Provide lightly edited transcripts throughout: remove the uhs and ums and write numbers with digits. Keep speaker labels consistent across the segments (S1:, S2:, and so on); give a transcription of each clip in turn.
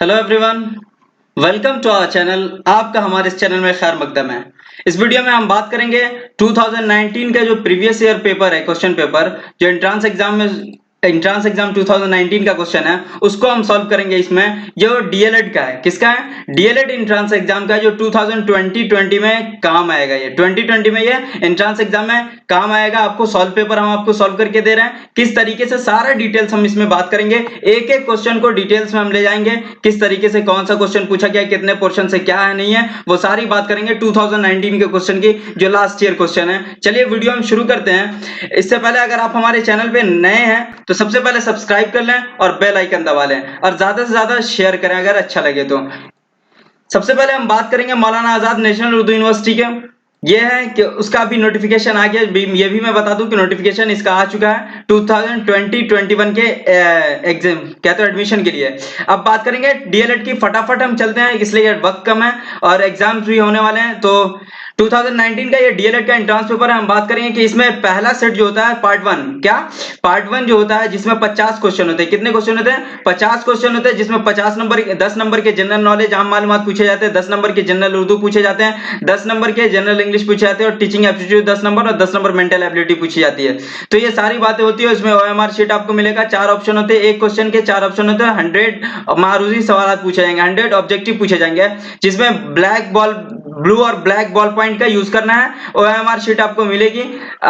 S1: Hello everyone, welcome to our channel. आपका हमारे इस चैनल में खैर मकदम है। इस वीडियो में हम बात करेंगे 2019 का जो प्रीवियस ईयर पेपर है, क्वेश्चन पेपर जो एंट्रेंस एग्जाम 2019 का क्वेश्चन है, उसको हम सॉल्व करेंगे। इसमें जो डीएलएड का है, किसका है? डीएलएड एंट्रेंस एग्जाम का, जो 2020 में काम आएगा। ये 2020 में ये एंट्रेंस एग्जाम में काम आएगा। आपको सॉल्व पेपर हम आपको सॉल्व करके दे रहे हैं। किस तरीके से सारा डिटेल्स हम इसमें बात करेंगे, एक एक क्वेश्चन को डिटेल्स में हम ले जाएंगे। किस तरीके से कौन सा क्वेश्चन पूछा गया, कितने पोर्शन से क्या है नहीं है, वो सारी बात करेंगे 2019 के क्वेश्चन की, जो लास्ट ईयर क्वेश्चन है। चलिए वीडियो हम शुरू करते हैं। इससे पहले अगर आप हमारे चैनल पे नए हैं तो सबसे पहले सब्सक्राइब कर लें और बेल आइकन दबा लें और ज्यादा से ज्यादा शेयर करें अगर अच्छा लगे तो। सबसे पहले हम बात करेंगे मौलाना आजाद नेशनल उर्दू यूनिवर्सिटी के। ये है कि उसका भी नोटिफिकेशन आ गया। ये भी मैं बता दूं कि नोटिफिकेशन इसका आ चुका है 2020-21 के एग्जाम कहते हैं एडमिशन के लिए। अब बात करेंगे डीएलएड की। फटाफट हम चलते हैं, इसलिए वक्त कम है और एग्जाम्स भी होने वाले हैं। तो 2019 का ये डीएलएड का एंट्रेंस पेपर है। हम बात करेंगे कि इसमें पहला सेट जो होता है पार्ट 1, क्या पार्ट 1 जो होता है, जिसमें 50 क्वेश्चन होते हैं। कितने क्वेश्चन होते हैं? 50 क्वेश्चन होते हैं, जिसमें 50 नंबर 10 नंबर के जनरल नॉलेज आम मालूमात पूछे जाते हैं, 10 नंबर के जनरल उर्दू पूछे जाते हैं, 10 नंबर के जनरल इंग्लिश पूछे जाते हैं और टीचिंग एप्टीट्यूड 10 नंबर और 10 नंबर मेंटल एबिलिटी पूछी जाती है। तो ये सारी बातें होती है। इसमें ओएमआर शीट आपको मिलेगा। 4 ऑप्शन होते हैं, एक क्वेश्चन के 4 ऑप्शन होते हैं। 100 मारूजी सवाल पूछे जाएंगे, 100 ऑब्जेक्टिव पूछे जाएंगे, जिसमें ब्लू और ब्लैक बॉल पॉइंट का यूज करना है। ओएमआर शीट आपको मिलेगी।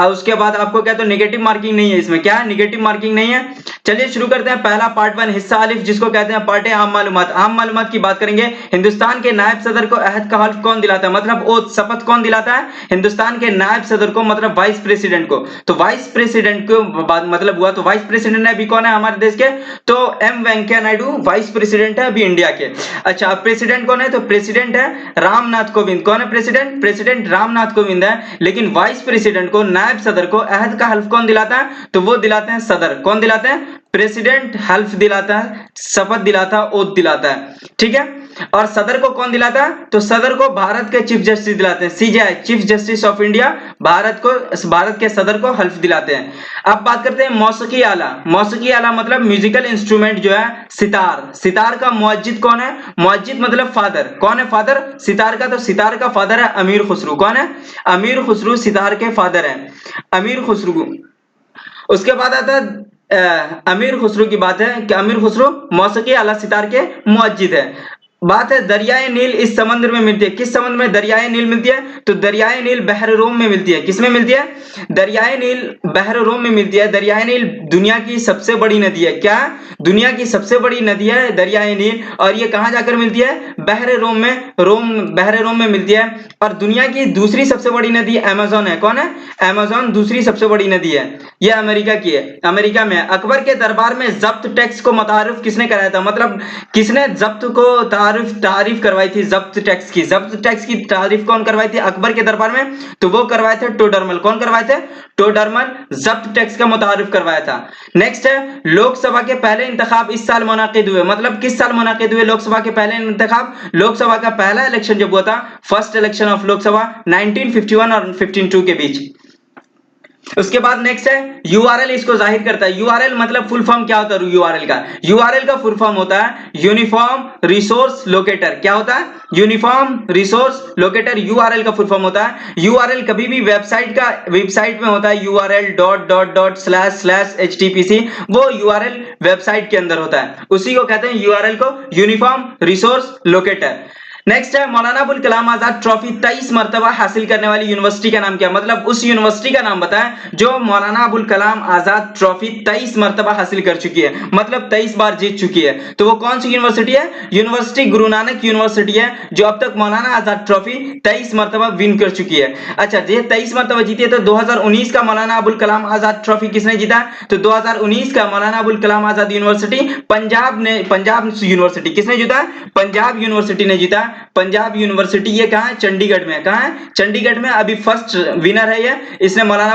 S1: उसके बाद आपको क्या, तो नेगेटिव मार्किंग नहीं है इसमें। क्या है? नेगेटिव मार्किंग नहीं है। चलिए शुरू करते हैं। पहला पार्ट 1 हिस्सा अलिफ, जिसको कहते हैं पार्ट ए आम मालूमात। आम मालूमात की बात करेंगे। हिंदुस्तान के नायब सदर को अहद का हल्फ कौन दिलाता है, मतलब ओथ शपथ कौन दिलाता है? हिंदुस्तान के नायब सदर को, मतलब वाइस प्रेसिडेंट को। तो वाइस प्रेसिडेंट को मतलब हुआ, तो वाइस प्रेसिडेंट अभी कौन है हमारे देश के? तो M Venkaiah Naidu vice president है अभी इंडिया के। अच्छा, प्रेसिडेंट कौन है? तो प्रेसिडेंट है रामनाथ कोविंद। कौन है प्रेसिडेंट? प्रेसिडेंट रामनाथ कोविंद है। लेकिन वाइस प्रेसिडेंट को, नायब सदर को अहद का हल्फ कौन दिलाता है? तो वो दिलाते हैं सदर। कौन दिलाते हैं? प्रेसिडेंट हल्फ दिलाता है, शपथ दिलाता है, ओथ दिलाता है। ठीक है। और सदर को कौन दिलाता है? तो सदर को भारत के चीफ जस्टिस दिलाते हैं, CJI, chief justice of India. Bharat के सदर को हल्फ दिलाते हैं। अब बात करते हैं मौसीकी आला। मौसीकी आला मतलब म्यूजिकल इंस्ट्रूमेंट जो है सितार। सितार का मुअज्जिद कौन है? मुअज्जिद मतलब फादर। कौन है फादर सितार का? तो सितार का फादर है अमीर खुसरू। कौन है? अमीर खुसरू सितार के फादर है, अमीर खुसरू। उसके बाद आता है अमीर खुसरू की बात है कि अमीर खुसरू मौसीकी आला सितार के मुअज्जिद है। बात है दरियाए नील इस समुद्र में मिलती है। किस समुद्र में दरियाए नील मिलती है? तो दरियाए नील बहर रोम में मिलती है। किसमें मिलती है? दरियाए नील बहर रोम में मिलती है। दरियाए नील दुनिया की सबसे बड़ी नदी है। क्या? दुनिया की सबसे बड़ी नदी है दरियाए नील। और ये कहां जाकर मिलती है? बहर रोम में, बहर रोम में मिलती है। और दुनिया की दूसरी सबसे बड़ी नदी अमेज़न है। कौन है? अमेज़न दूसरी सबसे बड़ी नदी है। ये अमेरिका की है, अमेरिका में। अकबर के दरबार में जब्त टैक्स को मुतारिफ किसने कराया था, मतलब किसने जब्त को तारीफ करवाई थी? जब्त टैक्स की तारीफ कौन करवाई थी अकबर के दरबार में? तो वो करवाए थे टोडरमल। कौन करवाए थे? टोडरमल जब्त टैक्स का मुतारिफ करवाया था। नेक्स्ट है लोकसभा के पहले इंतखाब इस साल मुनाकिद हुए, मतलब किस साल मुनाकिद हुए लोकसभा के पहले इंतखाब? लोकसभा का पहला इलेक्शन जब हुआ था, फर्स्ट इलेक्शन ऑफ लोकसभा 1951 और 52 के बीच। उसके बाद नेक्स्ट है यूआरएल, इसको जाहिर करता है। यूआरएल मतलब फुल फॉर्म क्या होता है यूआरएल का? यूआरएल का फुल फॉर्म होता है यूनिफॉर्म रिसोर्स लोकेटर। क्या होता है? यूनिफॉर्म रिसोर्स लोकेटर यूआरएल का फुल फॉर्म होता है। यूआरएल कभी भी वेबसाइट में होता है यूआरएल .//httpc, वो यूआरएल वेबसाइट के अंदर होता है, उसी को कहते हैं यूआरएल को यूनिफॉर्म रिसोर्स लोकेटर। नेक्स्ट है मौलाना अबुल कलाम आजाद ट्रॉफी 23 मरतबा हासिल करने वाली यूनिवर्सिटी का नाम क्या? मतलब उस यूनिवर्सिटी का नाम बताएं जो मौलाना अबुल कलाम आजाद ट्रॉफी 23 मरतबा हासिल कर चुकी है, मतलब 23 बार जीत चुकी है। तो वो कौन सी यूनिवर्सिटी है? यूनिवर्सिटी गुरु नानक यूनिवर्सिटी है, जो अब तक मौलाना आजाद ट्रॉफी 23 मरतबा विन कर चुकी है। अच्छा, ये 23 मरतबा जीती है। तो 2019 का मौलाना अबुल कलाम आजाद ट्रॉफी किसने जीता? तो 2019 का मौलाना अबुल कलाम आजाद यूनिवर्सिटी पंजाब यूनिवर्सिटी किसने जीता? पंजाब यूनिवर्सिटी ने जीता। पंजाब यूनिवर्सिटी ये कहां है? चंडीगढ़ में। कहां है? चंडीगढ़ में। अभी फर्स्ट विनर है ये, इसने मौलाना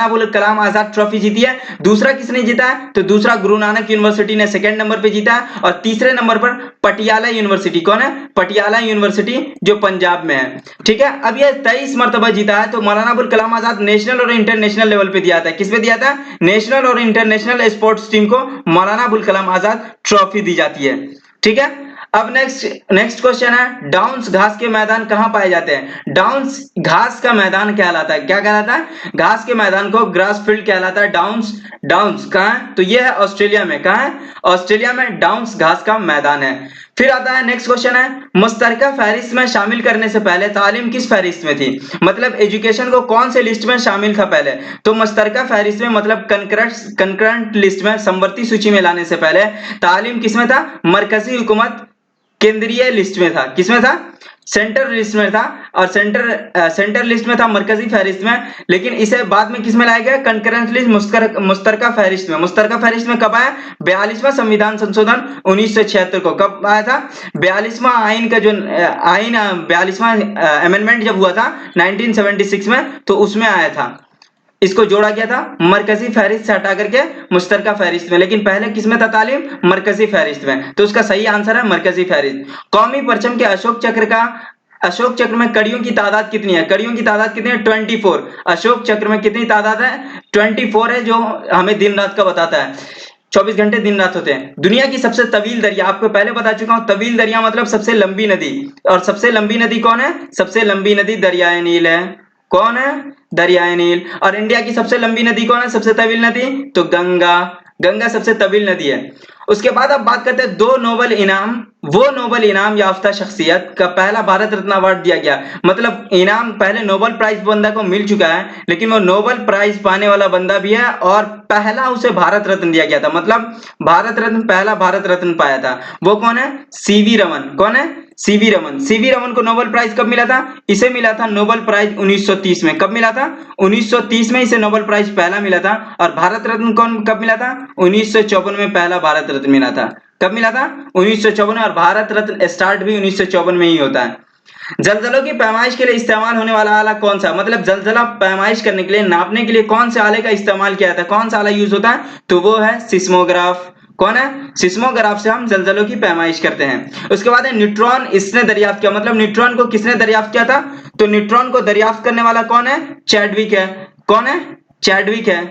S1: अबुल कलाम आजाद ट्रॉफी जीती है। दूसरा किसने जीता है? तो दूसरा गुरु नानक यूनिवर्सिटी ने सेकंड नंबर पे जीता है। और तीसरे नंबर पर पटियाला यूनिवर्सिटी। कौन है? पटियाला यूनिवर्सिटी जो पंजाब में है। ठीक है। अब ये 23 मरतबा जीता है। तो मौलाना अबुल कलाम आजाद नेशनल और इंटरनेशनल लेवल पे दिया था। किस पे दिया था? नेशनल और इंटरनेशनल स्पोर्ट्स टीम को मौलाना अबुल कलाम आजाद ट्रॉफी दी जाती है। ठीक है। अब नेक्स्ट क्वेश्चन है, डाउन्स घास के मैदान कहाँ पाए जाते हैं? डाउन्स घास का मैदान कहलाता है, क्या कहलाता है? घास के मैदान को ग्रास फील्ड कहलाता है। डाउन्स कहाँ है? तो ये है ऑस्ट्रेलिया में। कहाँ है? ऑस्ट्रेलिया में डाउन्स घास का मैदान है। फिर आता है नेक्स्ट क्वेश्चन है, मुश्तरका फहरिस्त में शामिल करने से पहले तालीम किस फहरिस्त में थी? मतलब एजुकेशन को कौन से लिस्ट में शामिल था पहले? तो मुश्तरका फहरिस्त में मतलब कंकरेंट लिस्ट में, समवर्ती सूची में लाने से पहले तालीम किसमें था? मरकजी हुकूमत केंद्रीय लिस्ट में था। किसमें था? सेंटर लिस्ट में था। और सेंटर लिस्ट में था, मरकजी फहरिस्त में। लेकिन इसे बाद में किसमें लाया गया? कंकरेंट लिस्ट, मुश्तरका फहरिस्त में। मुश्तरका फहरिस्त में कब आया? 42वां संविधान संशोधन 1976 को। कब आया था? 42वां आइन का जो 42वां अमेंडमेंट जब हुआ था 1976 में, तो उसमें आया था। इसको जोड़ा गया था मरकजी फहरिस्त से हटा करके मुश्तरका फहरिस्त में। लेकिन पहले किसमें था तालीम? मरकजी फहरिस्त में। तो उसका सही आंसर है मरकजी फहरिस्त। कौमी परचम के अशोक चक्र में कड़ियों की तादाद कितनी है? कड़ियों की तादाद कितनी है? 24। अशोक चक्र में कितनी तादाद है? 24 है, जो हमें दिन रात का बताता है। 24 घंटे दिन रात होते हैं। दुनिया की सबसे तवील दरिया, आपको पहले बता चुका हूं, तवील दरिया मतलब सबसे लंबी नदी। और सबसे लंबी नदी कौन है? सबसे लंबी नदी दरियाए नील है। कौन है? दरियाए नील। और इंडिया की सबसे लंबी नदी कौन है? सबसे तवील नदी? तो गंगा सबसे तवील नदी है। उसके बाद अब बात करते हैं वो नोबल इनाम याफ्ता शख्सियत का पहला भारत रत्न अवार्ड दिया गया। मतलब इनाम पहले नोबेल प्राइज बंदा को मिल चुका है, लेकिन वो नोबेल प्राइज पाने वाला बंदा भी है और पहला उसे भारत रत्न दिया गया था। मतलब पहला भारत रत्न पाया था। वो कौन है? सीवी रमन। कौन है? सीवी रमन को नोबेल प्राइज कब मिला था? इसे मिला था नोबेल प्राइज 1930 में। कब मिला था? 1930 में इसे नोबेल प्राइज पहला मिला था। और भारत रत्न कब मिला था? 1954 में पहला भारत रत्न मिला था। कब मिला था? 1954। और भारत रत्न स्टार्ट भी 1954 में ही होता है। जलजलों की पैमाइश के लिए इस्तेमाल होने वाला आला कौन सा? मतलब जलजला पैमाइश करने के लिए, नापने के लिए कौन से आले का इस्तेमाल किया जाता है? कौन सा आला यूज होता है? तो वो है सिस्मोग्राफ। कौन है? सिस्मोग्राफ से हम जलजलों की पैमाइश करते हैं। उसके बाद है न्यूट्रॉन इसने दरियाफ्त किया। मतलब न्यूट्रॉन को किसने दरियाफ्त किया था? तो न्यूट्रॉन को दरियाफ्त करने वाला कौन है? चैडविक है। कौन है? चैडविक है।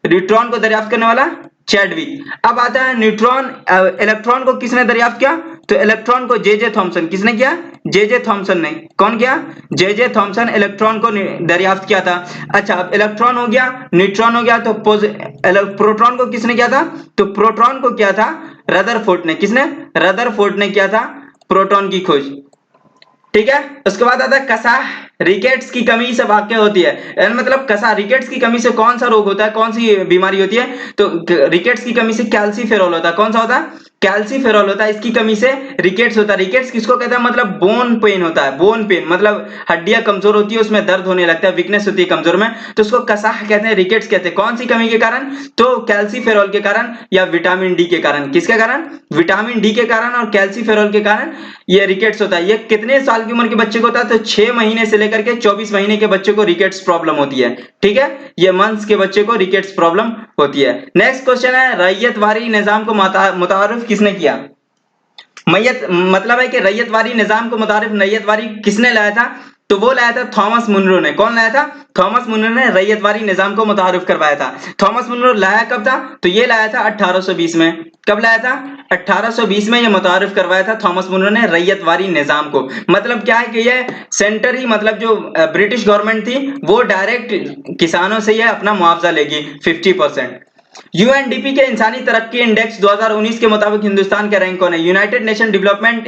S1: न्यूट्रॉन को दरियाफ्त करने वाला चैडविक। अब आता है इलेक्ट्रॉन को किसने दरियाफ्त किया? तो इलेक्ट्रॉन को जे थॉमसन। किसने किया? जे थॉमसन ने। कौन किया? जे थॉमसन इलेक्ट्रॉन को दरियाफ्त किया था। अच्छा, अब इलेक्ट्रॉन हो गया, न्यूट्रॉन हो गया, तो प्रोटॉन को किसने किया था? तो प्रोटॉन को किया था रदरफोर्ड ने। किसने? रदरफोर्ड ने किया था प्रोटॉन की खोज। ठीक है। उसके बाद आता है कसाह रिकेट्स की कमी से वाक्य होती है। मतलब कसाह रिकेट्स की कमी से कौन सा रोग होता है? कौन सी बीमारी होती है? तो रिकेट्स की कमी से कैल्सीफेरॉल होता है। कौन सा होता है? कैल्सीफेरॉल होता है। इसकी कमी से रिकेट्स होता है। रिकेट्स किसको कहते हैं? मतलब बोन पेन होता है। बोन पेन मतलब हड्डियां कमजोर होती है, उसमें दर्द होने लगता है, वीकनेस होती है कमजोर में, तो उसको कसाह कहते हैं, रिकेट्स कहते हैं। कौन सी कमी के कारण? तो कैल्सीफेरॉल के कारण या विटामिन डी के कारण। किसके कारण? विटामिन डी के कारण और कैल्सीफेरॉल के कारण ये रिकेट्स होता है। ये कितने साल की उम्र के बच्चे को होता है? तो 6 महीने से लेकर के 24 महीने के बच्चे को रिकेट्स प्रॉब्लम होती है। ठीक है, ये मंथ्स के बच्चे को रिकेट्स प्रॉब्लम होती है। नेक्स्ट क्वेश्चन है, रैयतवारी निजाम को मुतारिफ किसने किया? मतलब है कि रैयतवारी निजाम को मुतारिफ रैयतवारी किसने लाया था? तो वो लाया था थॉमस मुनरो ने। कौन लाया था? थॉमस मुनरो ने रैयतवारी निजाम को मुतारिफ करवाया था। थॉमस मुनरो लाया कब था? तो ये लाया था 1820 में। कब लाया था? 1820 में ये मुतारिफ करवाया था थॉमस मुनरो ने रैयतवारी निजाम को। मतलब क्या है कि ये सेंटर ही, मतलब जो ब्रिटिश गवर्नमेंट थी वो डायरेक्ट किसानों से ये अपना मुआवजा लेगी 50%। यूएनडीपी के इंसानी तरक्की इंडेक्स 2019 के मुताबिक हिंदुस्तान का रैंक कौन है? यूनाइटेड नेशन डेवलपमेंट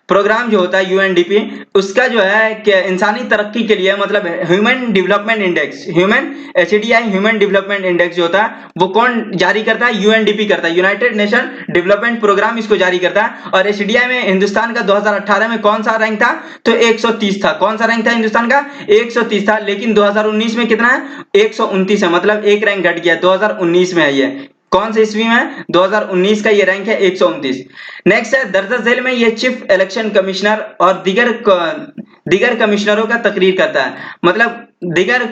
S1: प्रोग्राम जो होता है यूएनडीपी, उसका जो है कि इंसानी तरक्की के लिए, मतलब human development index, human development index जो होता है वो कौन जारी करता है? यूएनडीपी करता है। यूनाइटेड नेशन डेवलपमेंट प्रोग्राम इसको जारी करता है। और एचडीआई में हिंदुस्तान का 2018 में कौन सा रैंक था? तो 130 था। कौन सा रैंक था हिंदुस्तान का? 130 था। लेकिन 2019 में कितना है? 129 है। मतलब एक रैंक घट गया। 2019 में है ये। कौन से ईस्वी में? 2019 का ये रैंक है 129। नेक्स्ट है, दर्ज झेल में ये चीफ इलेक्शन कमिश्नर और दीगर कमिश्नरों का तकरीर करता है। मतलब दीगर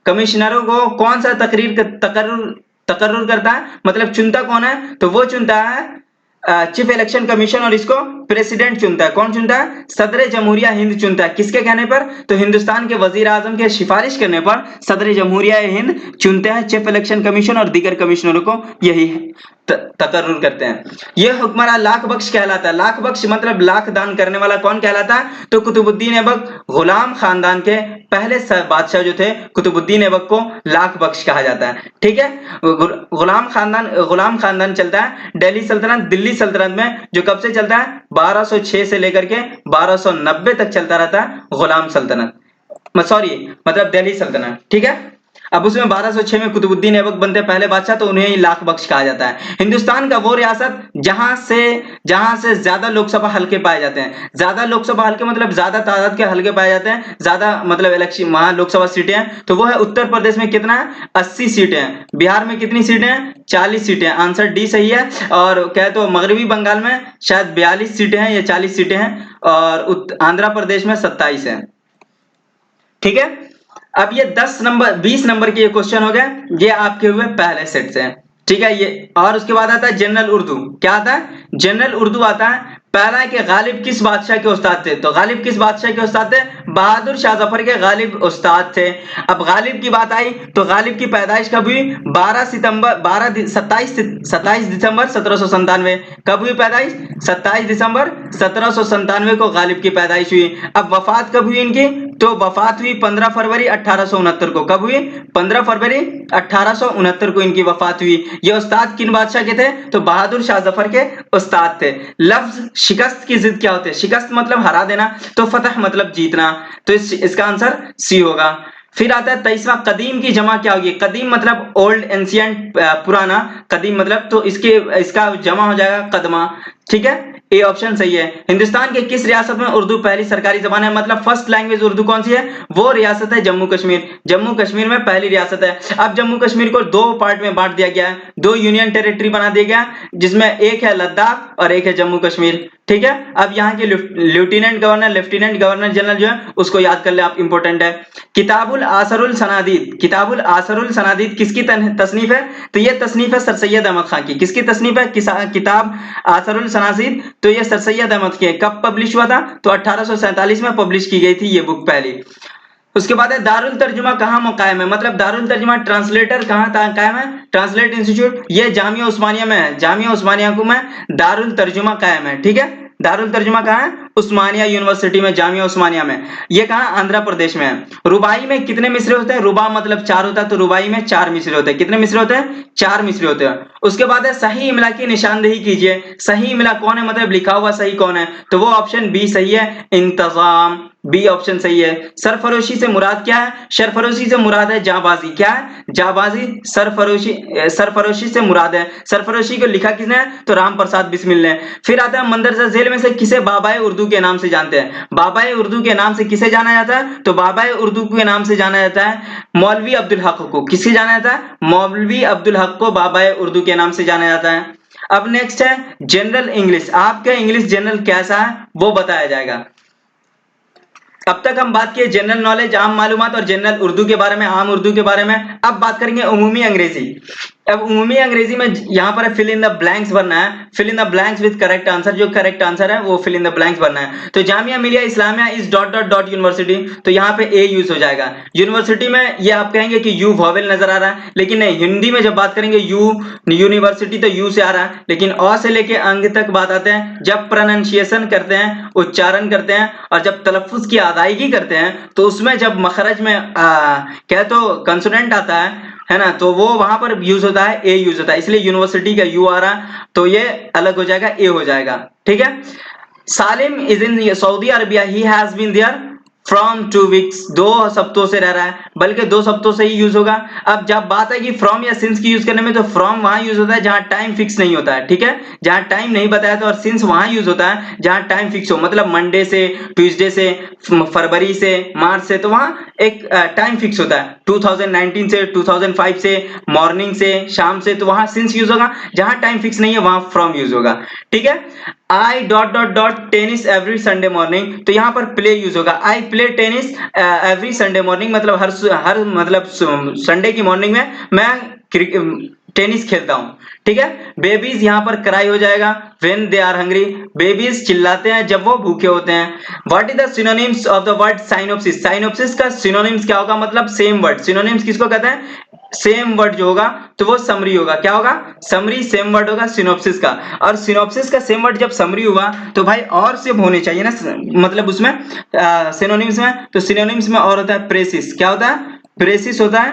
S1: कमिश्नरों को कौन सा तकर्रुर करता है? मतलब चुनता कौन है? तो वो चुनता है चीफ इलेक्शन कमीशन, और इसको प्रेसिडेंट चुनता है। कौन चुनता है? सदर जमहूरिया हिंद चुनता है। किसके कहने पर? तो हिंदुस्तान के वजीर आजम के सिफारिश करने पर सदर जमहूरिया हिंद चुनते हैं चीफ इलेक्शन कमीशन और दीगर कमिश्नरों को। यही तकर्रुर करते हैं। यह हुक्मरान लाख बख्श कहलाता है। लाख बख्श मतलब लाख दान करने वाला कौन कहलाता है? तो कुतुबुद्दीन ऐबक गुलाम खानदान के पहले बादशाह जो थे कुतुबुद्दीन ऐबक को लाख बख्श कहा जाता है। ठीक है, गुलाम खानदान चलता है दिल्ली सल्तनत। दिल्ली सल्तनत में जो कब से चलता है? 1206 से लेकर के 1290 तक चलता रहता है गुलाम सल्तनत, सॉरी मतलब दिल्ली सल्तनत। ठीक है, अब उसमें 1206 में कुतुबुद्दीन ऐबक बनते पहले बादशाह, तो उन्हें ही लाख बख्श कहा जाता है। हिंदुस्तान का वो रियासत जहां से ज्यादा लोकसभा हल्के पाए जाते हैं। ज्यादा लोकसभा हल्के मतलब ज्यादा तादाद के हल्के पाए जाते हैं, ज्यादा मतलब इलेक्शन वहां लोकसभा सीटें हैं, तो वो है उत्तर प्रदेश में कितना है? 80 सीटें हैं। बिहार में कितनी सीटें हैं? 40 सीटें। आंसर डी सही है। और कहे तो मगरबी बंगाल में शायद 42 सीटें हैं या 40 सीटें हैं, और आंध्र प्रदेश में 27 है। ठीक है, अब ये 20 नंबर के ये क्वेश्चन हो गए, ये आपके हुए पहले सेट से। ठीक है, ये और उसके बाद आता है जनरल उर्दू। क्या आता है? जनरल उर्दू आता है। पहला है कि गालिब किस बादशाह के उस्ताद थे? तो गालिब किस बादशाह के उस्ताद थे? बहादुर शाह जफर के गालिब उस्ताद थे। अब गालिब की बात आई तो गालिब की पैदाइश कब हुई? 27 दिसंबर 1797। कब हुई पैदाइश? 27 दिसंबर 1797 को गालिब की पैदाइश हुई। अब वफात कब हुई इनकी? तो वफात हुई 15 फरवरी 1869 को। कब हुई? 15 फरवरी 1869 को इनकी वफात हुई। ये उस्ताद किन बादशाह के थे? तो बहादुर शाह जफर के उस्ताद थे। लफ्ज शिकस्त की जिद क्या होते हैं? शिकस्त मतलब हरा देना, तो फतह मतलब जीतना, तो इसका आंसर सी होगा। फिर आता है 23वां, कदीम की जमा क्या होगी? कदीम मतलब ओल्ड एंशिएंट, पुराना। कदीम मतलब तो इसका जमा हो जाएगा कदमा। ठीक है, ए ऑप्शन सही है। हिंदुस्तान के किस रियासत में उर्दू पहली सरकारी जबान है? मतलब फर्स्ट लैंग्वेज उर्दू कौन सी है? वो रियासत है जम्मू कश्मीर। जम्मू कश्मीर में पहली रियासत है। अब जम्मू कश्मीर को दो पार्ट में बांट दिया गया है, दो यूनियन टेरिटरी बना दिया गया, जिसमें एक है लद्दाख और एक है जम्मू कश्मीर। ठीक है, अब यहाँ के लेफ्टिनेंट गवर्नर जनरल जो है उसको याद कर ले आप, इंपॉर्टेंट है। किताबुल आसरुल सनादीद किसकी तसनीफ है? तो ये तसनीफ है सर सैयद अहमद खान की। किसकी तसनीफ है? किताब आसरुल सनादीद, तो ये सर सैयद अहमद की है। कब पब्लिश हुआ था? तो 1847 में पब्लिश की गई थी ये बुक पहली। उसके बाद है दारुल तर्जुमा कहाँ कायम है? मतलब दारुल तर्जुमा ट्रांसलेटर कहाँ कायम है? ट्रांसलेट इंस्टीट्यूट, ये जामिया उस्मानिया में है। जामिया उस्मानिया को में दारुल तर्जुमा कायम है। ठीक है, दारुल तर्जुमा कहाँ है? उस्मानिया यूनिवर्सिटी में, जामिया उस्मानिया में। ये कहाँ? आंध्र प्रदेश में है। रुबाई में कितने मिसरे होते हैं? रुबा मतलब 4 होता है, तो रुबाई में 4 मिसरे होते हैं। कितने मिसरे होते हैं? 4 मिसरे होते हैं। उसके बाद है सही इमला की निशानदेही कीजिए। सही इमला कौन है? मतलब लिखा हुआ सही कौन है? तो वो ऑप्शन बी सही है, इंतजाम। बी ऑप्शन सही है। सरफरोशी से मुराद क्या है? सरफरोशी से मुराद है जाबाजी। क्या है? जाबाजी। सरफरोशी से मुराद है। सरफरोशी को लिखा किसने है? तो राम प्रसाद बिस्मिल ने। फिर आता है मंदरजा झेल में से किसे बाबाए उर्दू के नाम से जानते हैं? बाबाए उर्दू के नाम से किसे जाना जाता है? तो बाबाए उर्दू के नाम से जाना जाता है मौलवी अब्दुल हक को। किसे जाना जाता है? मौलवी अब्दुल हक को बाबाए उर्दू के नाम से जाना जाता है। अब नेक्स्ट है जनरल इंग्लिश। आपका इंग्लिश जनरल कैसा है वो बताया जाएगा। अब तक हम बात किए जनरल नॉलेज, आम मालूमात और जनरल उर्दू के बारे में, आम उर्दू के बारे में। अब बात करेंगे उमूमी अंग्रेजी। अब उमूमी अंग्रेजी में यहाँ पर फिल इन द ब्लैंक्स भरना है। Fill in the blanks with correct answer. जो करेक्ट आंसर है वो फिल इन द ब्लैंक्स भरना है। तो Jamia Millia Islamia is dot dot dot university, तो यहाँ पे ए यूज हो जाएगा। यूनिवर्सिटी में ये आप कहेंगे कि यू वॉवेल नजर आ रहा है, लेकिन नहीं, हिंदी में जब बात करेंगे यू यूनिवर्सिटी तो यू से आ रहा है, लेकिन अ से लेके अंग तक बात आते हैं। जब प्रोनाउंसिएशन करते हैं, उच्चारण करते हैं, और जब तलफ्फुज की अदायगी करते हैं, तो उसमें जब मखरज में क्या तो कंसोनेंट आता है ना, तो वो वहां पर यूज होता है, ए यूज होता है। इसलिए यूनिवर्सिटी का यू आ रहा, तो ये अलग हो जाएगा, ए हो जाएगा। ठीक है, Salim is in Saudi Arabia, he has been there from 2 weeks. 2 हफ्तों से रह रहा है, बल्कि 2 हफ्तों से ही यूज होगा। अब जब बात आएगी फ्रॉम या सिंस की यूज करने में, तो फ्रॉम वहां यूज होता है जहां टाइम फिक्स नहीं होता है। ठीक है, जहां टाइम नहीं बताया था, और सिंस वहां यूज होता है जहां टाइम फिक्स हो। मतलब मंडे से, ट्यूसडे से, फरवरी से, मार्च से, तो वहां एक टाइम फिक्स होता है। 2019 से, 2005 से, मॉर्निंग से, शाम से, तो वहां सिंस यूज होगा। जहां टाइम फिक्स नहीं है वहां फ्रॉम यूज होगा। ठीक है, I dot dot dot tennis every Sunday morning, तो यहां पर प्ले यूज होगा। I play tennis every Sunday morning, मतलब हर मतलब संडे की मॉर्निंग में मैं टेनिस खेलता हूं। ठीक है, बेबीज यहां पर क्राई हो जाएगा। When they are hungry, babies चिल्लाते हैं जब वो भूखे होते हैं। What is the synonyms of the word synopsis? Synopsis का सिनोनिम्स क्या होगा? मतलब सेम वर्ड। सिनोनिम्स किसको कहते हैं? सेम वर्ड जो होगा तो वो समरी होगा। क्या होगा? समरी सेम वर्ड होगा सिनॉप्सिस का। और सिनॉप्सिस का सेम वर्ड जब समरी हुआ तो भाई और से होने चाहिए ना, मतलब उसमें सिनोनिम्स में। तो सिनोनिम्स में और होता है प्रेसिस। क्या होता है? प्रेसिस होता है,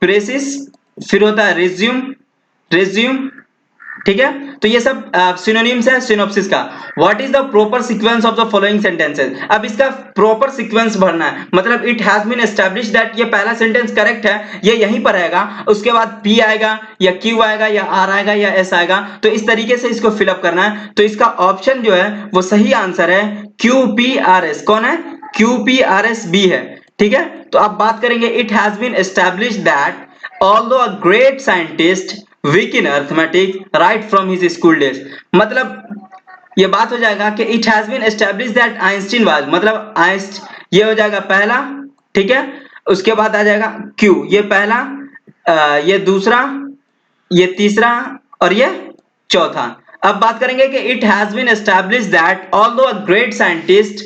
S1: प्रेसिस। फिर होता है रिज्यूम, रिज्यूम। ठीक है, तो ये सब सिनोनिम्स है सिनॉप्सिस का। What is the proper sequence of the following sentences? अब इसका प्रॉपर सीक्वेंस भरना है, मतलब it has been established that ये पहला सेंटेंस करेक्ट है, ये यहीं पर आएगा, उसके बाद पी आएगा या क्यू आएगा या आर आएगा या एस आएगा। तो इस तरीके से इसको फिलअप करना है। तो इसका ऑप्शन जो है वो सही आंसर है क्यू पी आर एस। कौन है? Q P R S B है। ठीक है, तो अब बात करेंगे it has been established that although a great scientist weak in arithmetic right from his school days। मतलब ये बात हो जाएगा कि it has been established that Einstein was, मतलब ये हो जाएगा पहला। ठीक है, उसके बाद आ जाएगा Q, ये पहला, ये दूसरा, ये तीसरा और ये चौथा। अब बात करेंगे कि it has been established that although a great scientist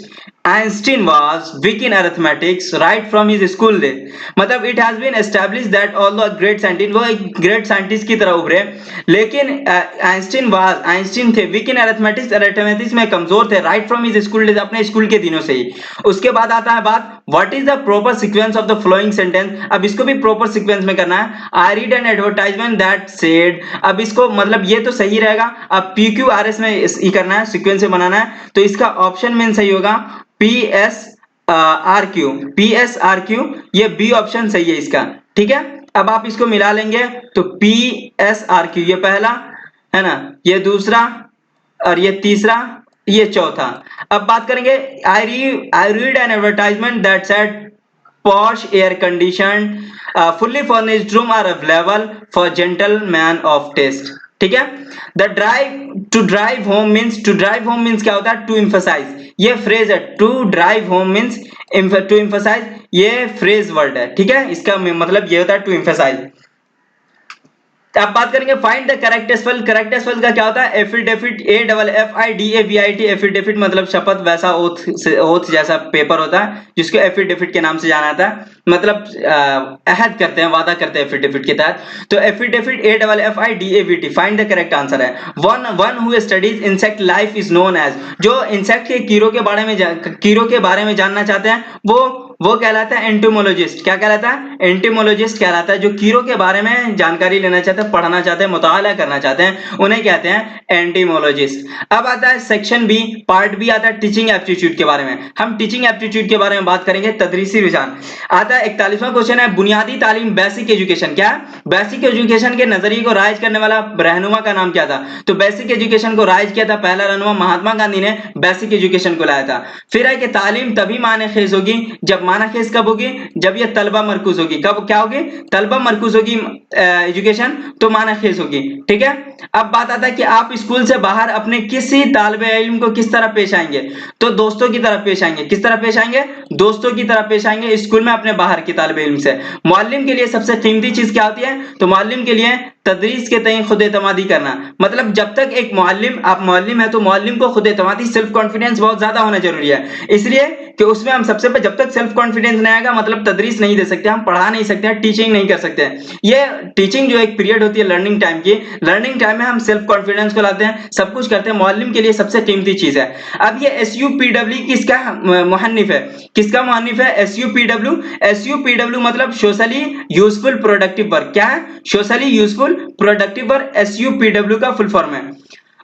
S1: Einstein was weak in arithmetics right from his school days। मतलब it has been established that although a great scientist, वो एक great scientist की तरह उभरे, लेकिन आइंस्टीन थे weak in arithmetics, arithmetics में कमजोर थे right from his school days, अपने स्कूल के दिनों से ही। उसके बाद आता है बात what is the proper sequence of the following sentence। अब इसको भी proper sequence में करना है। I read an advertisement that said, अब इसको मतलब ये तो सही रहेगा, अब PQRS में ये करना है, सीक्वेंस में बनाना है। तो इसका ऑप्शन में सही होगा PSRQ, PSRQ, ये बी ऑप्शन सही है इसका। ठीक है, अब आप इसको मिला लेंगे तो PSRQ, ये पहला है ना, ये दूसरा और ये तीसरा, ये चौथा। अब बात करेंगे I read an advertisement that said posh air conditioned fully furnished room are available for gentlemen of taste। ठीक है, the to drive home means क्या होता है? To emphasize. ये फ्रेज है, to drive home means to emphasize, ये phrase word है। ठीक है, इसका मतलब ये होता है टू एम्फसाइज। अब बात करेंगे find the correct spell. Correct spell का क्या होता है? एफिडेविट, AFFIDAVIT, एफिडेविट मतलब शपथ, वैसा ओथ जैसा पेपर होता है जिसको एफिडेविट के नाम से जाना जाता है, मतलब अहद करते हैं, वादा करते हैं एफिडेविट के तहत। तो affidavit AFFIDAVT, find the correct answer है। One who studies insect life is known as, जो इंसेक्ट के कीड़ों के बारे में जानना चाहते हैं वो कहलाता है एंटोमोलॉजिस्ट। क्या कहलाता है? एंटोमोलॉजिस्ट कहलाता है। जो कीड़ों के बारे में जानकारी लेना चाहते हैं, पढ़ना चाहते हैं, मुताला करना चाहते हैं, उन्हें कहते हैं एंटोमोलॉजिस्ट। अब आता है सेक्शन बी, पार्ट बी आता है टीचिंग एप्टीट्यूड के बारे में। हम टीचिंग एप्टीट्यूड के बारे में बात करेंगे। तदरीसी रुझान आता है। 41वां क्वेश्चन है बुनियादी तालीम, बेसिक एजुकेशन। क्या? बेसिक एजुकेशन के नजरिए को राइज करने वाला रहनुमा का नाम क्या था? तो बेसिक एजुकेशन को राइज किया था पहला रहनुमा महात्मा गांधी ने बेसिक एजुकेशन को लाया था। फिर है कि तालीम तभी माने खेज होगी जब माना खेज कब होगी? जब ये तलबा मरकूज होगी। कब क्या होगी? तलबा मरकूज होगी एजुकेशन, तो माना खेज होगी। ठीक है, अब बात आता है कि आप स्कूल से बाहर अपने किसी तालिबे इल्म को किस तरह पेश आएंगे? तो दोस्तों की तरह पेश आएंगे। किस तरह पेश आएंगे? दोस्तों की तरह पेश आएंगे स्कूल में अपने बाहर के तालिबे इल्म से। मुअल्लिम के लिए सबसे कीमती चीज क्या होती है? तो मुअल्लिम के लिए तदरीस के तय खुद एतमादी करना। मतलब जब तक एक मुअल्लिम, आप मुअल्लिम है तो मुअल्लिम को खुद एतमादी, सेल्फ कॉन्फिडेंस बहुत ज्यादा होना जरूरी है। इसलिए कि उसमें हम सबसे पहले, जब तक सेल्फ कॉन्फिडेंस नहीं आएगा मतलब तदरीस नहीं दे सकते, हम पढ़ा नहीं सकते, टीचिंग नहीं कर सकते। ये टीचिंग जो एक पीरियड होती है लर्निंग टाइम की, लर्निंग टाइम में हम सेल्फ कॉन्फिडेंस को लाते हैं, सब कुछ करते हैं। मुअल्लिम के लिए सबसे कीमती चीज है। अब ये SUPW किसका मुहन्निफ है? किसका मुहन्निफ है? SUPW मतलब सोशली यूजफुल प्रोडक्टिव वर्क। क्या है? Socially useful productive work, SUPW का फुल फॉर्म है।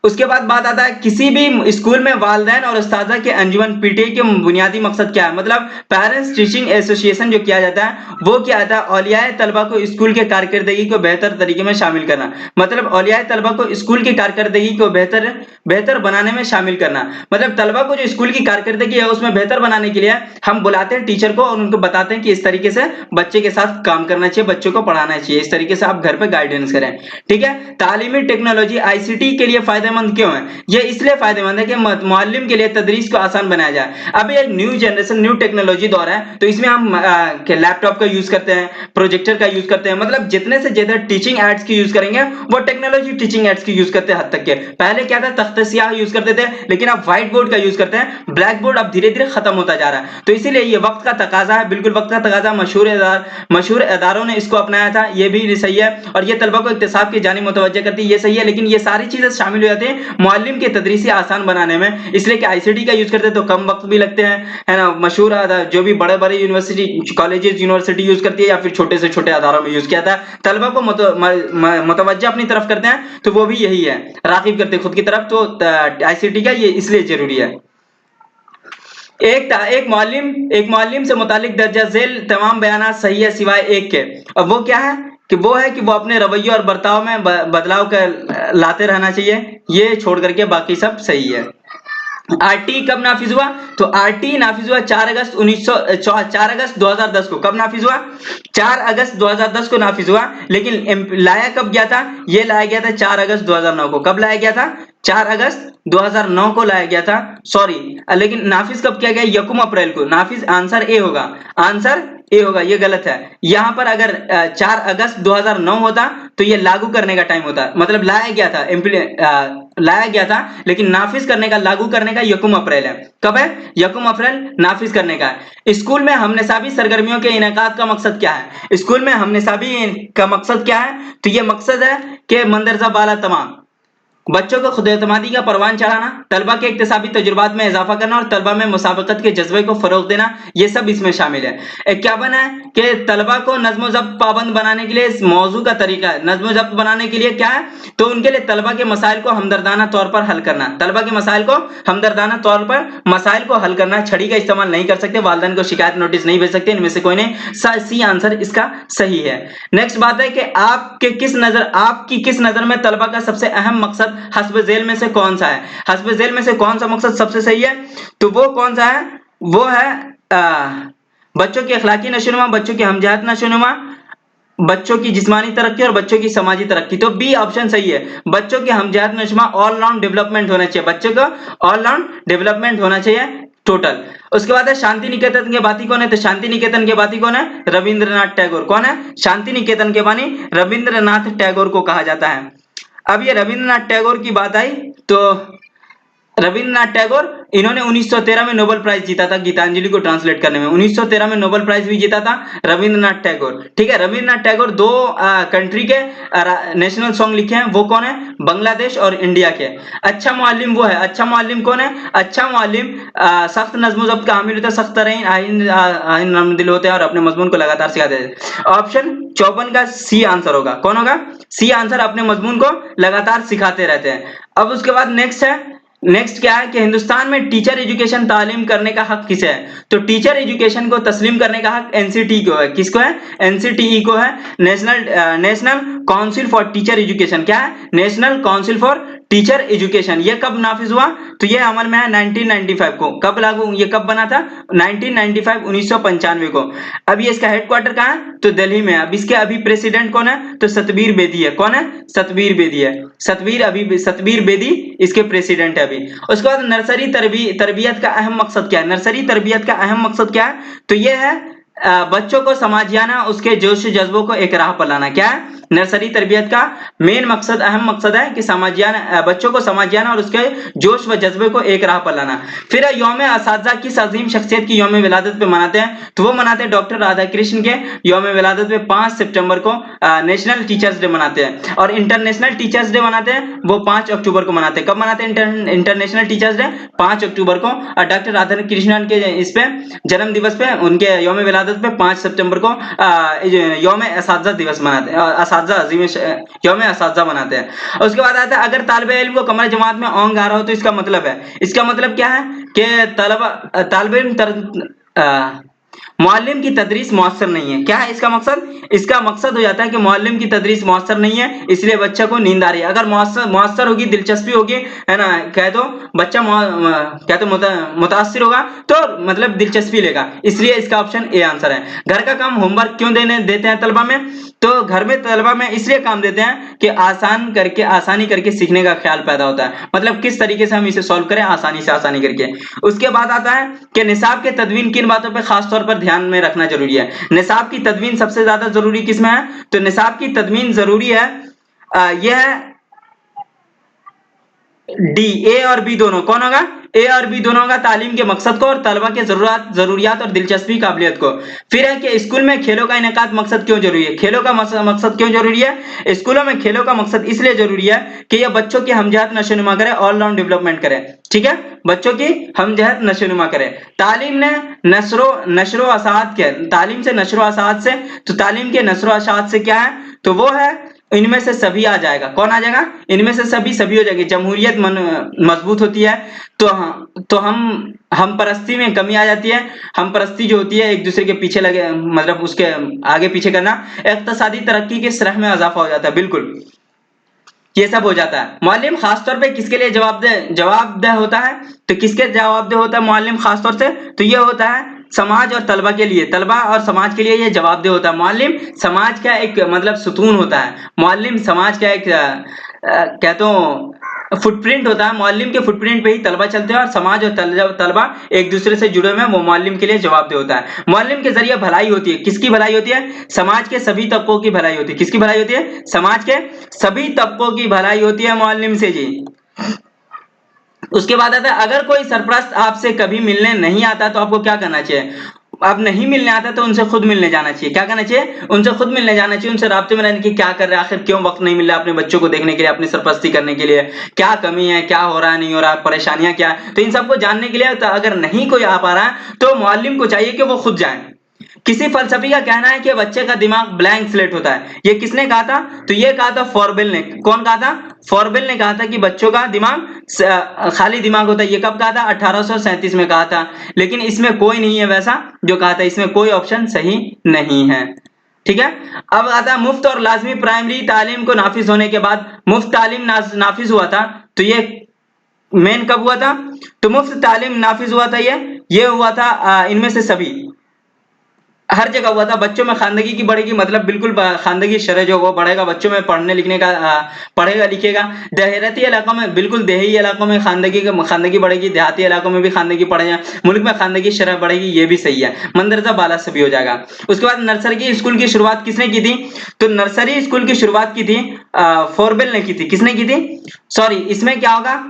S1: उसके बाद बात आता है किसी भी स्कूल में वालिदैन और उस्तादा के अंजुमन PTA के बुनियादी मकसद क्या है? मतलब पेरेंट्स टीचिंग एसोसिएशन जो किया जाता है वो क्या आता है? औलियाए तलबा को स्कूल के कारकर्दगी को बेहतर तरीके में शामिल करना। मतलब औलियाए तलबा को स्कूल की कारकर्दगी को बेहतर बनाने में शामिल करना। मतलब तलबा को जो स्कूल की कारकर्दगी है उसमें बेहतर बनाने के लिए हम बुलाते हैं टीचर को और उनको बताते हैं कि इस तरीके से बच्चे के साथ काम करना चाहिए, बच्चों को पढ़ाना चाहिए, इस तरीके से आप घर पे गाइडेंस करें। ठीक है, तालीमी टेक्नोलॉजी ICT के लिए फायदेमंद क्यों है? ये इसलिए फायदेमंद है कि मुअल्लिम के लिए तदरीस को आसान बनाया जाए। अभी एक न्यू जनरेशन, न्यू टेक्नोलॉजी दौर है, तो इसमें हम लैपटॉप का यूज करते हैं, प्रोजेक्टर का यूज करते हैं। मतलब जितने से ज्यादा टीचिंग एड्स की यूज करेंगे वो टेक्नोलॉजी टीचिंग एड्स की यूज करते हैं हद तक के। पहले क्या था? तख्ते स्याह यूज करते थे, लेकिन अब व्हाइट बोर्ड का यूज करते हैं। ब्लैक बोर्ड अब धीरे धीरे खत्म होता जा रहा है, तो इसीलिए ये वक्त का तकाजा है, बिल्कुल वक्त का तकाजा। मशहूर इदारों ने इसको अपनाया था, ये भी सही है, और ये तलबा को इक्तिसाब की जानिब मुतवज्जह करती है, ये सही है। लेकिन ये सारी चीजें शामिल हो जाती है मुअल्लिम की तदरीसी आसान बनाने में, इसलिए कि आईसीटी का यूज करते हैं तो कम वक्त भी लगते हैं, है ना। मशहूर जो भी बड़े बड़े यूनिवर्सिटी कॉलेजेस यूनिवर्सिटी यूज करती है, या फिर छोटे से छोटे अदारों में यूज किया था, तलबा को मुतवज्जा अपनी तरफ करते हैं, तो वो भी यही है, राग़िब करते खुद की तरफ, तो आईसीटी का ये इसलिए जरूरी है। एक मुअल्लिम से मुतालिक दर्जा झेल तमाम बयानात सही है सिवाय एक के। अब वो क्या है कि वो अपने रवैये और बर्ताव में बदलाव लाते रहना चाहिए, ये छोड़ करके बाकी सब सही है। आरटी कब नाफिज हुआ? तो आरटी नाफिज हुआ 4 अगस्त 2010 को। कब नाफिज हुआ? 4 अगस्त 2010 को नाफिज हुआ, लेकिन लाया कब गया था? ये लाया गया था 4 अगस्त 2009 को। कब लाया गया था? 4 अगस्त 2009 को लाया गया था, सॉरी, लेकिन नाफिज कब किया गया? 1 अप्रैल को। नाफिज आंसर ए होगा, आंसर ए होगा, ये गलत है। यहां पर अगर 4 अगस्त 2009 होता तो ये लागू करने का टाइम होता, मतलब लाया गया था, लेकिन नाफिज करने का, लागू करने का 1 अप्रैल है। कब है? 1 अप्रैल नाफिज करने का है। स्कूल में हमनिसाबी सरगर्मियों के इनेकाद का मकसद क्या है? स्कूल में हमनिसाबी का मकसद क्या है? तो ये मकसद है कि मंदरजा बाला तमाम, बच्चों को खुद एतमादी का परवान चढ़ाना, तलबा के इक्तिसाबी तजुर्बात में इजाफा करना, और तलबा में मुसाबकत के जज्बे को फरोग देना, ये सब इसमें शामिल है। एक क्या बना है कि तलबा को नज्म ज़ब्त पाबंद बनाने के लिए इस मौजू का तरीका है, नज्म ज़ब्त बनाने के लिए क्या है, तो उनके लिए तलबा के मसाइल को हमदर्दाना तौर पर हल करना, तलबा के मसाइल को हमदर्दाना तौर पर मसाइल को हल करना। छड़ी का इस्तेमाल नहीं कर सकते, वालिदैन को शिकायत नोटिस नहीं भेज सकते, इनमें से कोई नहीं। सी आंसर इसका सही है। नेक्स्ट बात है कि आपकी किस नजर में तलबा का सबसे अहम मकसद हस्ब झेल में से कौन सा है? हस्ब झेल में से कौन सा मकसद सबसे सही है? तो वो कौन सा है? वो है बच्चों की अखलाकी नशोनुमा, बच्चों की हमजहत नशोनुमा, बच्चों की जिस्मानी तरक्की और बच्चों की समाजी तरक्की। तो बी ऑप्शन सही है, बच्चों की हमजहत नशोनुमा, ऑल राउंड डेवलपमेंट होना चाहिए, बच्चों का ऑल राउंड डेवलपमेंट होना चाहिए टोटल। उसके बाद है शांति निकेतन के बाती कौन है? तो शांति निकेतन के बाती कौन है? रविंद्रनाथ टैगोर। कौन है? शांति निकेतन के बानी रविंद्रनाथ टैगोर को कहा जाता है। अब ये रविंद्रनाथ टैगोर की बात आई तो रविंद्रनाथ टैगोर, इन्होंने 1913 में नोबेल प्राइज जीता था गीतांजलि को ट्रांसलेट करने में। 1913 में नोबेल प्राइज भी जीता था रविंद्रनाथ टैगोर, ठीक है। रविंद्रनाथ टैगोर 2 कंट्री के नेशनल सॉन्ग लिखे हैं, वो कौन है? बांग्लादेश और इंडिया के। अच्छा मुअल्लिम वो है, अच्छा मुअल्लिम कौन है? अच्छा मुअल्लिम सख्त नज़्म ज़ब्त का हामिल होता है, सख्त आइन नमदिल होते हैं और अपने मजमून को लगातार सिखाते हैं। ऑप्शन 54 का सी आंसर होगा। कौन होगा? सी आंसर, अपने मजमून को लगातार सिखाते रहते हैं। अब उसके बाद नेक्स्ट क्या है कि हिंदुस्तान में टीचर एजुकेशन तालीम करने का हक किसे है? तो टीचर एजुकेशन को तस्लीम करने का हक एनसीटी को है। किसको है? एनसीटीई को है, national council for teacher education. क्या है? National council for teacher education. ये कब नाफिज हुआ? तो ये अमल में है 1995 को। कब लागू, ये कब बना था? 1995 1995 को। अब ये इसका हेडक्वार्टर कहाँ है? तो दिल्ली में। अब इसके अभी प्रेसिडेंट कौन है? तो सतबीर बेदी है। कौन है? सतबीर बेदी है। सतबीर बेदी इसके प्रेसिडेंट है अभी। उसके बाद नर्सरी तरबियत का अहम मकसद क्या है? नर्सरी तरबियत का अहम मकसद क्या है? तो ये है बच्चों को समाजियाना, उसके जोश जज्बों को एक राह पर लाना। क्या है? नर्सरी तरबियत का मेन मकसद, अहम मकसद है कि समाजियाना, बच्चों को समाजियाना और उसके जोश व जज्बे को एक राह पर लाना। फिर यौम असातिज़ा किस अजीम शख्सियत की यौम विलादत पे मनाते हैं? तो वो मनाते हैं डॉक्टर राधाकृष्ण के यौम विलादत पे 5 सितंबर को नेशनल टीचर्स डे मनाते हैं। और इंटरनेशनल टीचर्स डे मनाते हैं वो 5 अक्टूबर को मनाते हैं। कब मनाते हैं इंटरनेशनल टीचर्स डे? 5 अक्टूबर को। और डॉक्टर राधाकृष्णन के इस पे जन्म दिवस पे, उनके यौम विलादत पे 5 सितंबर को यौम असातिज़ा दिवस मनाते हैं, यौम असातिज़ा मनाते हैं। उसके बाद आता है अगर तालिब इल्म को कमर जमात में औंग आ रहा हो तो इसका मतलब है, इसका मतलब क्या है कि तालिब इल्म मुअल्लिम की तदरीस मौसर नहीं है। क्या है इसका मकसद? इसका मकसद हो जाता है कि मुअल्लिम की तदरीस मौसर नहीं है, इसलिए बच्चे को नींद आ रही है। अगर मौसर होगी, दिलचस्पी होगी, है ना, कह दो बच्चा क्या तो मुतासिर होगा तो मतलब दिलचस्पी लेगा, इसलिए इसका ऑप्शन ए आंसर है। घर का काम होमवर्क क्यों देते हैं तलबा में? तो घर में तलबा में इसलिए काम देते हैं कि आसानी करके सीखने का ख्याल पैदा होता है, मतलब किस तरीके से हम इसे सॉल्व करें आसानी करके। उसके बाद आता है कि निसाब के तदवीन किन बातों पे खास तौर पर ध्यान में रखना जरूरी है? निसाब की तदवीन सबसे ज्यादा जरूरी किसमें है? तो निसाब की तदवीन जरूरी है, यह है डी, ए और बी दोनों। कौन होगा? ए और बी दोनों होगा, तालीम के मकसद को और तलबा के जरूरियात और दिलचस्पी काबिलियत को। फिर है कि स्कूल में खेलों का इनेकाद मकसद क्यों जरूरी है? खेलों का मकसद क्यों जरूरी है? स्कूलों में खेलों का मकसद इसलिए जरूरी है कि यह बच्चों की हमजहत नशोनुमा करे, ऑलराउंड डेवलपमेंट करे। ठीक है, बच्चों की हमजहत नशोनुमा करे। तालीम ने नशरो असात के, तालीम से नशरो असात से, तो तालीम के नशरो असात से क्या है? तो वो है इनमें से सभी आ जाएगा। कौन आ जाएगा? इनमें से सभी हो जाएगी। जमहूरियत मजबूत होती है, तो हम परस्ती में कमी आ जाती है। हम परस्ती जो होती है एक दूसरे के पीछे लगे, मतलब उसके आगे पीछे करना। इक्तिसादी तरक्की के शरह में इजाफा हो जाता है। बिल्कुल ये सब हो जाता है। मुअल्लिम खासतौर पे किसके लिए जवाबदेह होता है? तो किसके जवाबदेह होता है मुअल्लिम खासतौर से? तो ये होता है समाज और तलबा के लिए, तलबा और समाज के लिए ये जवाबदेह होता है। मुअल्लिम समाज का एक मतलब सुतून होता है। मुअल्लिम समाज का एक कहते हो फुटप्रिंट होता है। मुअल्लिम के फुटप्रिंट पे ही तलबा चलते हैं और समाज और तलबा एक दूसरे से जुड़े हुए हैं। वो मुअल्लिम के लिए जवाबदेह होता है। मुअल्लिम के जरिए भलाई होती है। किसकी भलाई होती है? समाज के सभी तबकों की भलाई होती है। किसकी भलाई होती है? समाज के सभी तबकों की भलाई होती है मुअल्लिम से जी। उसके बाद आता है अगर कोई सरपरस्त आपसे कभी मिलने नहीं आता तो आपको क्या करना चाहिए? अब नहीं मिलने आता तो उनसे खुद मिलने जाना चाहिए। क्या करना चाहिए? उनसे खुद मिलने जाना चाहिए। उनसे राब्ते में रहने की क्या कर रहे हैं, आखिर क्यों वक्त नहीं मिल रहा अपने बच्चों को देखने के लिए, अपनी सरपरस्ती करने के लिए, क्या कमी है, क्या हो रहा है, नहीं हो रहा, परेशानियां क्या है, तो इन सबको जानने के लिए तो अगर नहीं कोई आ पा रहा है तो मुअल्लिम को चाहिए कि वो खुद जाए। किसी फलसफी का कहना है कि बच्चे का दिमाग ब्लैंक स्लेट होता है। ये किसने कहा था? तो ये कहा था फॉरबेल ने। कौन कहा था? फॉरबेल ने कहा था कि बच्चों का दिमाग खाली दिमाग होता है। ये कब कहा था? 1837 में कहा था। लेकिन इसमें कोई नहीं है वैसा जो कहा था, इसमें कोई ऑप्शन सही नहीं है। ठीक है, अब आता है मुफ्त और लाजमी प्राइमरी तालीम को नाफिज होने के बाद, मुफ्त तालीम नाफिज हुआ था। तो ये मेन कब हुआ था? तो मुफ्त तालीम नाफिज हुआ था, ये हुआ था इनमें से सभी हर जगह हुआ था। बच्चों में खानदगी की बढ़ेगी, मतलब बिल्कुल खानदगी शरह जो वो बढ़ेगा। बच्चों में पढ़ने लिखने का पढ़ेगा लिखेगा। देहाती इलाकों में, बिल्कुल देही इलाकों में खानदगी बढ़ेगी। देहाती इलाकों में भी खानदगी बढ़ेगा। मुल्क में खानदगी शरह बढ़ेगी, ये भी सही है। मंदरजा बाला से भी हो जाएगा। उसके बाद नर्सरी स्कूल की शुरुआत किसने की थी? तो नर्सरी स्कूल की शुरुआत की थी फॉरबेल ने की थी। किसने की थी? सॉरी, इसमें क्या होगा?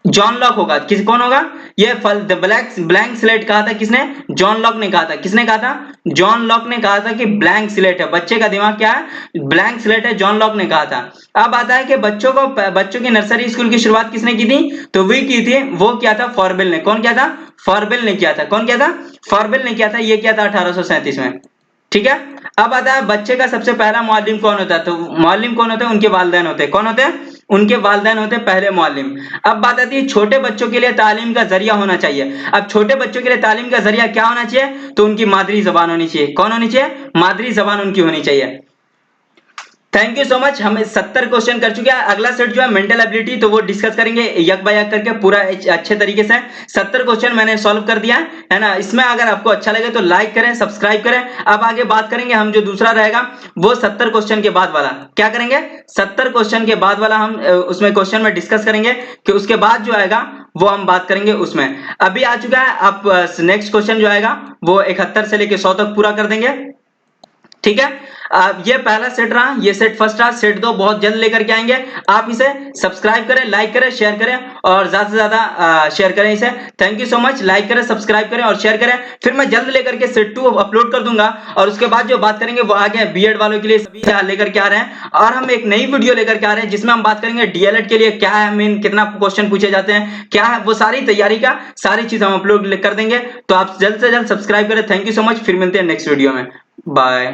S1: जॉन लॉक होगा। कौन होगा? ये ब्लैंक स्लेट कहा था किसने? जॉन लॉक ने कहा था। किसने कहा था? जॉन लॉक ने कहा था कि ब्लैंक स्लेट है, बच्चे का दिमाग क्या है? ब्लैंक स्लेट है, जॉन लॉक ने कहा था। अब आता है कि बच्चों की नर्सरी स्कूल की शुरुआत किसने की थी? तो वो किया था फॉरबेल ने। कौन किया था? फॉरबेल ने किया था। कौन किया था? फॉरबेल ने किया था। ये किया था 1837 में। ठीक है, अब आता है बच्चे का सबसे पहला मुअल्लिम कौन होता है? तो मुअल्लिम कौन होता है? उनके वालिदैन होते हैं। कौन होते हैं? उनके वालिदैन होते हैं पहले मुअल्लिम। अब बात आती है छोटे बच्चों के लिए तालीम का जरिया होना चाहिए। अब छोटे बच्चों के लिए तालीम का जरिया क्या होना चाहिए? तो उनकी मादरी जबान होनी चाहिए। कौन होनी चाहिए? मादरी जबान उनकी होनी चाहिए। Thank you so much. हम 70 क्वेश्चन कर चुके हैं। अगला सेट जो है मेंटल एबिलिटी, तो वो डिस्कस करेंगे यक बाय यक करके पूरा अच्छे तरीके से। 70 क्वेश्चन मैंने सॉल्व कर दिया है ना। इसमें अगर आपको अच्छा लगे तो लाइक करें, सब्सक्राइब करें। अब आगे बात करेंगे हम, जो दूसरा रहेगा वो 70 क्वेश्चन के बाद वाला। क्या करेंगे? 70 क्वेश्चन के बाद वाला हम उसमें क्वेश्चन में डिस्कस करेंगे कि उसके बाद जो आएगा वो हम बात करेंगे उसमें। अभी आ चुका है, आप नेक्स्ट क्वेश्चन जो आएगा वो 71 से लेके 100 तक पूरा कर देंगे। ठीक है, ये पहला सेट रहा, ये सेट फर्स्ट रहा। सेट 2 बहुत जल्द लेकर के आएंगे। आप इसे सब्सक्राइब करें, लाइक करें, शेयर करें और ज्यादा से ज्यादा शेयर करें इसे। Thank you so much. Like करें, सब्सक्राइब करें और शेयर करें। फिर मैं जल्द लेकर के सेट 2 अपलोड कर दूंगा और उसके बाद जो बात करेंगे वो आगे बीएड वालों के लिए सभी लेकर के आ रहे हैं। और हम एक नई वीडियो लेकर के आ रहे हैं जिसमें हम बात करेंगे डीएलएड के लिए क्या है मेन, कितना क्वेश्चन पूछे जाते हैं, क्या है वो सारी तैयारी का सारी चीज हम अपलोड कर देंगे। तो आप जल्द से जल्द सब्सक्राइब करें। Thank you so much. फिर मिलते हैं नेक्स्ट वीडियो में। बाय।